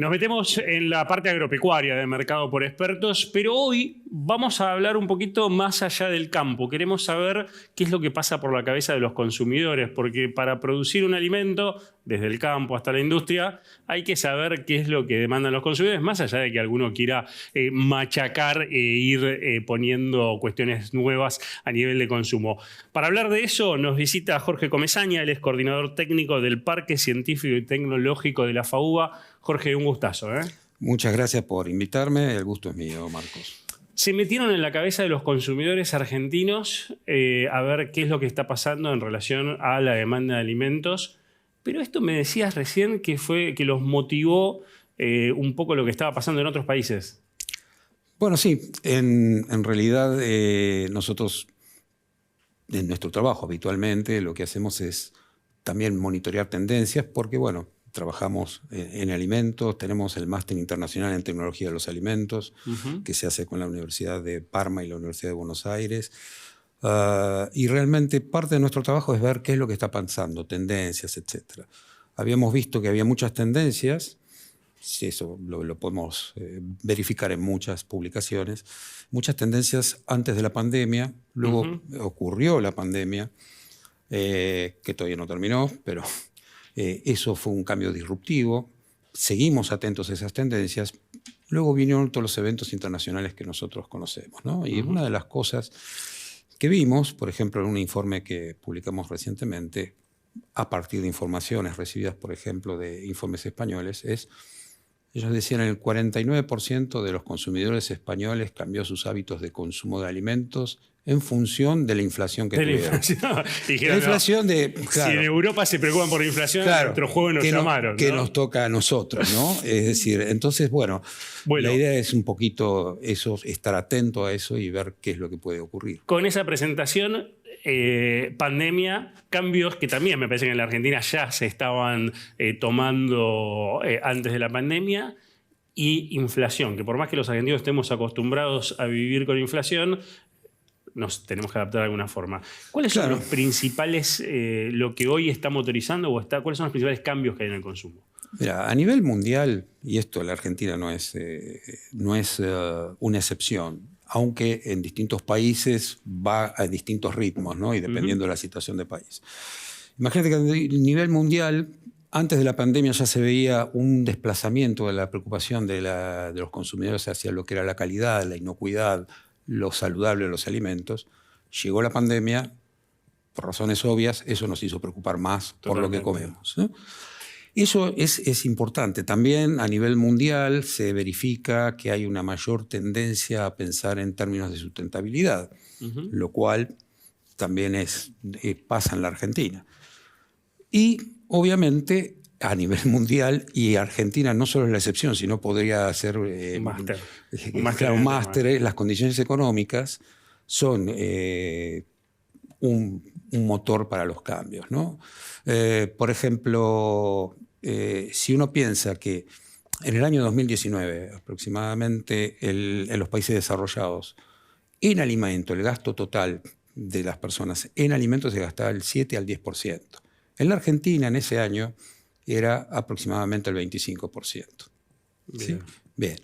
Nos metemos en la parte agropecuaria de Mercado por Expertos, pero hoy vamos a hablar un poquito más allá del campo. Queremos saber qué es lo que pasa por la cabeza de los consumidores, porque para producir un alimento, desde el campo hasta la industria, hay que saber qué es lo que demandan los consumidores, más allá de que alguno quiera machacar e ir poniendo cuestiones nuevas a nivel de consumo. Para hablar de eso, nos visita Jorge Comesaña, él es coordinador técnico del Parque Científico y Tecnológico de la FAUBA. Jorge, un gustazo, ¿eh? Muchas gracias por invitarme, el gusto es mío, Marcos. Se metieron en la cabeza de los consumidores argentinos a ver qué es lo que está pasando en relación a la demanda de alimentos, pero esto me decías recién que fue que los motivó un poco lo que estaba pasando en otros países. Bueno, sí, en realidad nosotros, en nuestro trabajo habitualmente, lo que hacemos es también monitorear tendencias porque, bueno, trabajamos en alimentos, tenemos el Máster Internacional en Tecnología de los Alimentos, que se hace con la Universidad de Parma y la Universidad de Buenos Aires. Y realmente parte de nuestro trabajo es ver qué es lo que está pasando, tendencias, etc. Habíamos visto que había muchas tendencias, si eso lo podemos verificar en muchas publicaciones, muchas tendencias antes de la pandemia, luego ocurrió la pandemia, que todavía no terminó, pero... eso fue un cambio disruptivo, seguimos atentos a esas tendencias, luego vinieron todos los eventos internacionales que nosotros conocemos, ¿no? Y una de las cosas que vimos, por ejemplo, en un informe que publicamos recientemente, a partir de informaciones recibidas, por ejemplo, de informes españoles, ellos decían que el 49% de los consumidores españoles cambió sus hábitos de consumo de alimentos en función de la inflación que tuvieron. Dijeron, la inflación de... Claro, si en Europa se preocupan por la inflación, claro, en nuestro juego nos llamaron. Que nos toca a nosotros, ¿no? Es decir, entonces, bueno, la idea es un poquito eso, estar atento a eso y ver qué es lo que puede ocurrir. Con esa presentación, pandemia, cambios que también me parece que en la Argentina ya se estaban tomando antes de la pandemia, y inflación, que por más que los argentinos estemos acostumbrados a vivir con inflación, nos tenemos que adaptar de alguna forma. ¿Cuáles son los principales, lo que hoy está motorizando cuáles son los principales cambios que hay en el consumo? Mira, a nivel mundial, y esto la Argentina no es una excepción, aunque en distintos países va a distintos ritmos, ¿no? Y dependiendo de la situación del país. Imagínate que a nivel mundial, antes de la pandemia ya se veía un desplazamiento de la preocupación de los consumidores hacia lo que era la calidad, la inocuidad, lo saludable de los alimentos. Llegó la pandemia, por razones obvias, eso nos hizo preocupar más por lo que comemos, ¿no? Eso es importante. También a nivel mundial se verifica que hay una mayor tendencia a pensar en términos de sustentabilidad, lo cual también pasa en la Argentina. Y obviamente a nivel mundial, y Argentina no solo es la excepción, sino podría ser un máster, las condiciones económicas son un motor para los cambios, ¿no? Por ejemplo, si uno piensa que en el año 2019 aproximadamente en los países desarrollados, en alimento, el gasto total de las personas en alimentos se gastaba el 7 al 10%. En la Argentina en ese año era aproximadamente el 25%. Bien. ¿Sí? Bien.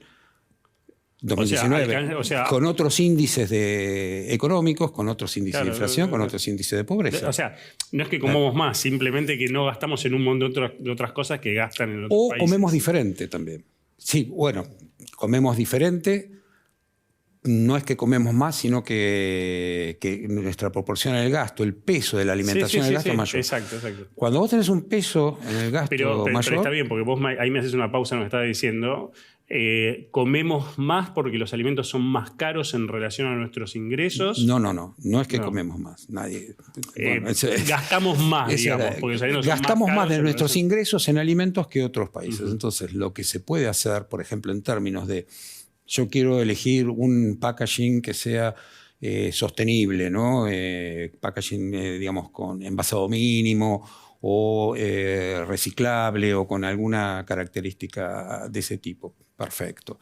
2019, con otros índices económicos, con otros índices de inflación, con otros índices de pobreza. O sea, no es que comamos más, simplemente que no gastamos en un montón de otras cosas que gastan en otros países. O comemos diferente también. Sí, bueno, comemos diferente. No es que comemos más, sino que nuestra proporción en el gasto, el peso de la alimentación en el gasto es mayor. Exacto. Cuando vos tenés un peso en el gasto mayor... Pero está bien, porque vos ahí me haces una pausa en lo que estás diciendo. ¿Comemos más porque los alimentos son más caros en relación a nuestros ingresos? No es que comemos más. Nadie. Bueno, gastamos más, digamos. Porque los alimentos gastamos más de nuestros ingresos en alimentos que otros países. Entonces, lo que se puede hacer, por ejemplo, en términos de... Yo quiero elegir un packaging que sea sostenible, ¿no? Packaging, digamos, con envasado mínimo o reciclable o con alguna característica de ese tipo. Perfecto.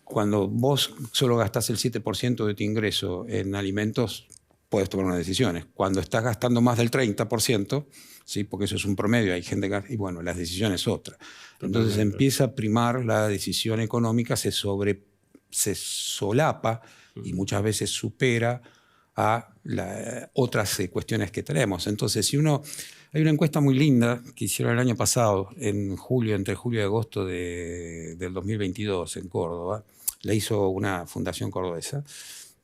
Cuando vos solo gastás el 7% de tu ingreso en alimentos, puedes tomar unas decisiones. Cuando estás gastando más del 30%, ¿sí? Porque eso es un promedio, hay gente que... Y bueno, la decisión es otra. Entonces empieza a primar la decisión económica, se solapa y muchas veces supera a otras cuestiones que tenemos. Entonces, si uno... Hay una encuesta muy linda que hicieron el año pasado, en julio, entre julio y agosto del 2022 en Córdoba. La hizo una fundación cordobesa.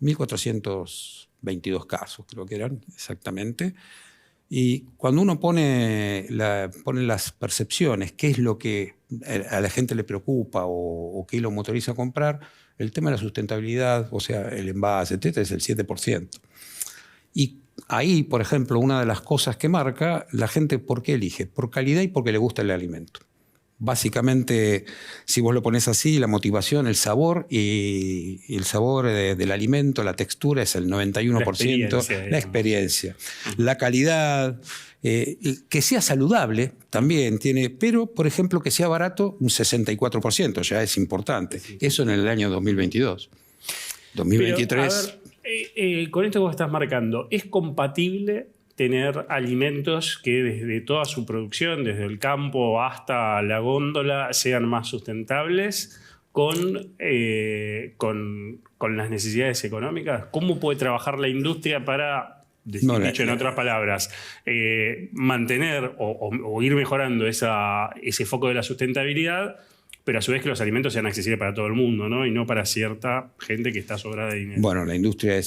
1.422 casos, creo que eran exactamente. Y cuando uno pone las percepciones, qué es lo que a la gente le preocupa o qué lo motoriza a comprar, el tema de la sustentabilidad, o sea, el envase, etcétera, es el 7%. Y ahí, por ejemplo, una de las cosas que marca, la gente, ¿por qué elige? Por calidad y porque le gusta el alimento. Básicamente, si vos lo pones así, la motivación, el sabor y el sabor del alimento, la textura es el 91%, la experiencia. La calidad, que sea saludable también tiene, pero por ejemplo que sea barato un 64%, ya es importante. Eso en el año 2022. 2023... Pero, con esto que vos estás marcando, ¿es compatible tener alimentos que desde toda su producción, desde el campo hasta la góndola, sean más sustentables con las necesidades económicas? ¿Cómo puede trabajar la industria para, dicho en otras palabras, mantener o ir mejorando ese foco de la sustentabilidad, pero a su vez que los alimentos sean accesibles para todo el mundo, ¿no? Y no para cierta gente que está sobrada de dinero? Bueno, la industria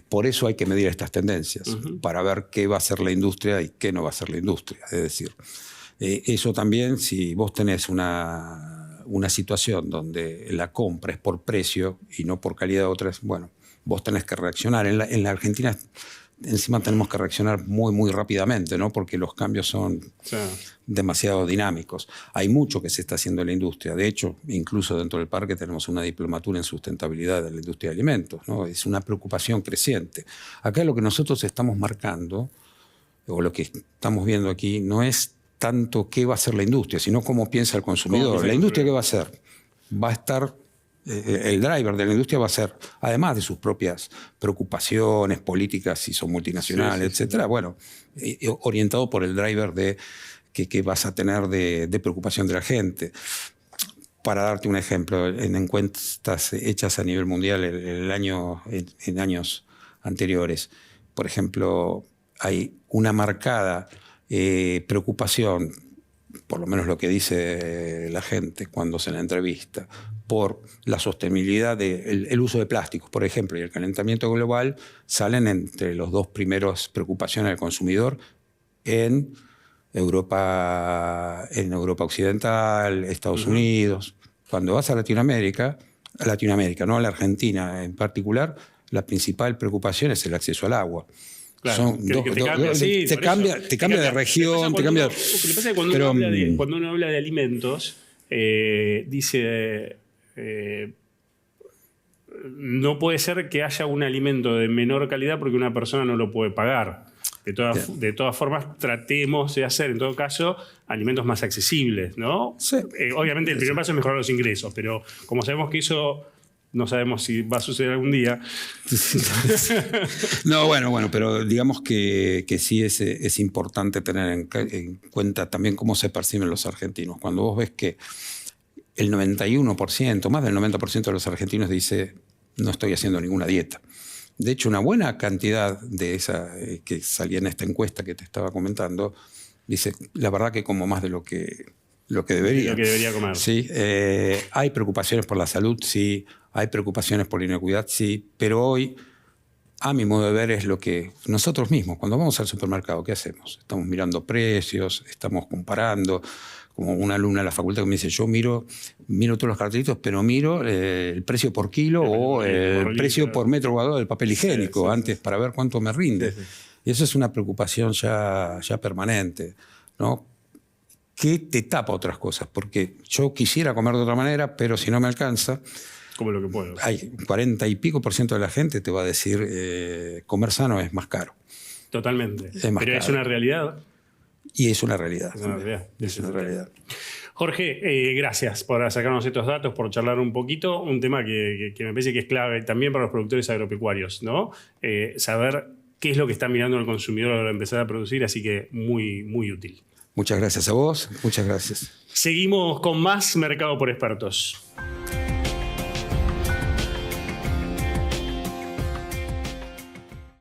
por eso hay que medir estas tendencias, para ver qué va a hacer la industria y qué no va a hacer la industria. Es decir, eso también, si vos tenés una situación donde la compra es por precio y no por calidad de otras, bueno, vos tenés que reaccionar. En la Argentina encima tenemos que reaccionar muy, muy rápidamente, ¿no? Porque los cambios son demasiado dinámicos. Hay mucho que se está haciendo en la industria. De hecho, incluso dentro del parque tenemos una diplomatura en sustentabilidad de la industria de alimentos, ¿no? Es una preocupación creciente. Acá lo que nosotros estamos marcando, o lo que estamos viendo aquí, no es tanto qué va a hacer la industria, sino cómo piensa el consumidor. ¿La industria qué va a hacer? Va a estar... El driver de la industria va a ser, además de sus propias preocupaciones políticas, si son multinacionales, etcétera, bueno, orientado por el driver que vas a tener de preocupación de la gente. Para darte un ejemplo, en encuestas hechas a nivel mundial en años anteriores, por ejemplo, hay una marcada preocupación, por lo menos lo que dice la gente cuando se la entrevista, por la sostenibilidad del uso de plásticos, por ejemplo, y el calentamiento global, salen entre los dos primeros preocupaciones del consumidor en Europa Occidental, Estados Unidos. Cuando vas a Latinoamérica, no a la Argentina en particular, la principal preocupación es el acceso al agua. Claro, te cambia de región, te cambia... Lo que pasa es que cuando uno habla de alimentos, dice... no puede ser que haya un alimento de menor calidad porque una persona no lo puede pagar. De todas formas, tratemos de hacer, en todo caso, alimentos más accesibles, ¿no? Sí. Obviamente el primer paso es mejorar los ingresos, pero como sabemos que eso no sabemos si va a suceder algún día. No, bueno, pero digamos que sí es importante tener en cuenta también cómo se perciben los argentinos. Cuando vos ves que el 91%, más del 90% de los argentinos dice no estoy haciendo ninguna dieta. De hecho, una buena cantidad de esa que salía en esta encuesta que te estaba comentando, dice, la verdad que como más de lo que debería. Lo que debería comer. Sí, hay preocupaciones por la salud, sí, hay preocupaciones por la inocuidad, sí, pero hoy, a mi modo de ver, es lo que nosotros mismos, cuando vamos al supermercado, ¿qué hacemos? Estamos mirando precios, estamos comparando. Como una alumna de la facultad que me dice, yo miro todos los cartelitos, pero miro el precio por kilo o el precio por metro cuadrado del papel higiénico antes para ver cuánto me rinde. Y eso es una preocupación ya permanente, ¿no? Que te tapa otras cosas, porque yo quisiera comer de otra manera, pero si no me alcanza... Como lo que puedo. Hay 40 y pico % de la gente te va a decir comer sano es más caro. Totalmente. Es más pero caro. Es una realidad. Y es una realidad. Es una realidad. Jorge, gracias por sacarnos estos datos, por charlar un poquito. Un tema que me parece que es clave también para los productores agropecuarios, ¿no? Saber qué es lo que está mirando el consumidor a la hora de empezar a producir, así que muy, muy útil. Muchas gracias a vos, muchas gracias. Seguimos con más Mercado por Expertos.